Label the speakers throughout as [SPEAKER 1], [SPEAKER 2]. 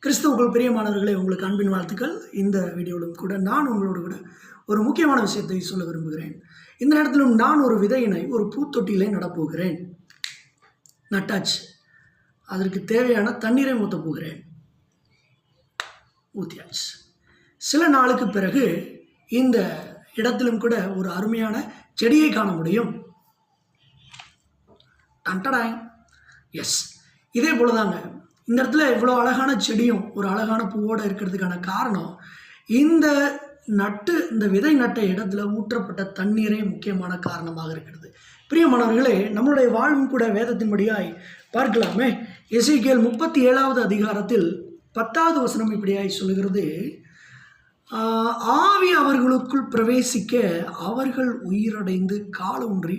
[SPEAKER 1] கிறிஸ்துவுக்குள் பிரியமானவர்களே, உங்களுக்கு அன்பின் வாழ்த்துக்கள். இந்த வீடியோவிலும் கூட நான் உங்களோடு கூட ஒரு முக்கியமான விஷயத்தை சொல்ல விரும்புகிறேன். இந்த நேரத்திலும் நான் ஒரு விதையினை ஒரு பூத்தொட்டியிலே நடப்போகிறேன். நட்டாச்சு. அதற்கு தேவையான தண்ணீரை ஊற்றப் போகிறேன். ஊற்றியாச்சு. சில நாளுக்கு பிறகு இந்த இடத்திலும் கூட ஒரு அருமையான செடியை காண முடியும். டண்டடாய். எஸ், இதே போலதாங்க இந்த இடத்துல இவ்வளோ அழகான செடியும் ஒரு அழகான பூவோடு இருக்கிறதுக்கான காரணம், இந்த விதை நட்ட இடத்துல ஊற்றப்பட்ட தண்ணீரே முக்கியமான காரணமாக இருக்கிறது. பிரியமானவர்களே, நம்மளுடைய வாழ்வும் கூட வேதத்தின்படியாய் பார்க்கலாமே. எசேக்கியேல் 37வது அதிகாரத்தில் 10வது வசனம் இப்படியாய் சொல்லுகிறது, ஆவி அவர்களுக்குள் பிரவேசிக்க அவர்கள் உயிரடைந்து காலூன்றி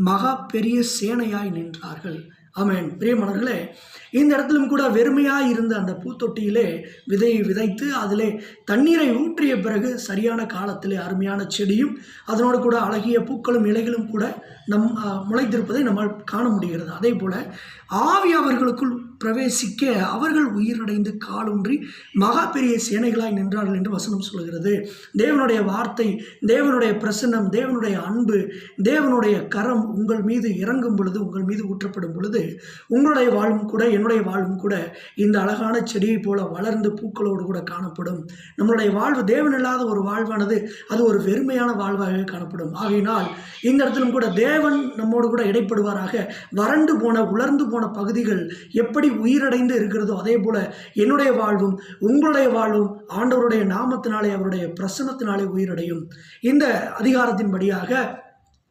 [SPEAKER 1] மகா பெரிய சேனையாய் நின்றார்கள். ஆமென். பிரியமானவர்களே, இந்த இடத்திலும் கூட வெறுமையாக இருந்த அந்த பூத்தொட்டியிலே விதையை விதைத்து அதிலே தண்ணீரை ஊற்றிய பிறகு சரியான காலத்திலே அருமையான செடியும் அதனோடு கூட அழகிய பூக்களும் இலைகளும் கூட முளைத்திருப்பதை நம்மால் காண முடிகிறது. அதே போல ஆவி அவர்களுக்குள் பிரவேசிக்க அவர்கள் உயிரடைந்து காலூன்றி மகா பெரிய சேனைகளாய் நின்றார்கள் என்று வசனம் சொல்கிறது. தேவனுடைய வார்த்தை, தேவனுடைய பிரசன்னம், தேவனுடைய அன்பு, தேவனுடைய கரம் உங்கள் மீது இறங்கும் பொழுது, உங்கள் மீது ஊற்றப்படும் பொழுது உங்களுடைய வாழ்வும் கூட என்னுடைய வாழ்வும் கூட இந்த அழகான செடியை போல வளர்ந்து பூக்களோடு கூட காணப்படும். நம்மளுடைய வாழ்வு தேவனில்லாத ஒரு வாழ்வானது அது ஒரு வெறுமையான வாழ்வாக காணப்படும். ஆகையினால் இந்த இடத்திலும் கூட தேவன் நம்மோடு கூட இடைப்படுவாராக. வறண்டு போன உலர்ந்து போன பகுதிகள் எப்படி உயிரடைந்து இருக்கிறதோ அதே போல என்னுடைய வாழ்வும் உங்களுடைய வாழ்வும் ஆண்டவருடைய நாமத்தினாலே அவருடைய பிரசன்னத்தினாலே உயிரடையும். இந்த அதிகாரத்தின்படியாக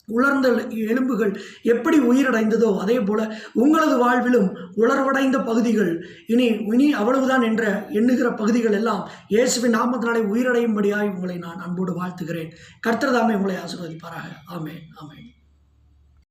[SPEAKER 1] உலர்ந்த எலும்புகள் எப்படி உயிரடைந்ததோ அதே போல உங்களது வாழ்விலும் உலர்வடைந்த பகுதிகள் இனி அவ்வளவுதான் என்ற எண்ணுகிற பகுதிகள் எல்லாம் இயேசுவின் நாமத்தினாலே உயிரடையும்படியாய் உங்களை நான் அன்போடு வாழ்த்துகிறேன். கர்த்தர் தாமே உங்களை ஆசீர்வதிப்பாராக. ஆமென், ஆமென்.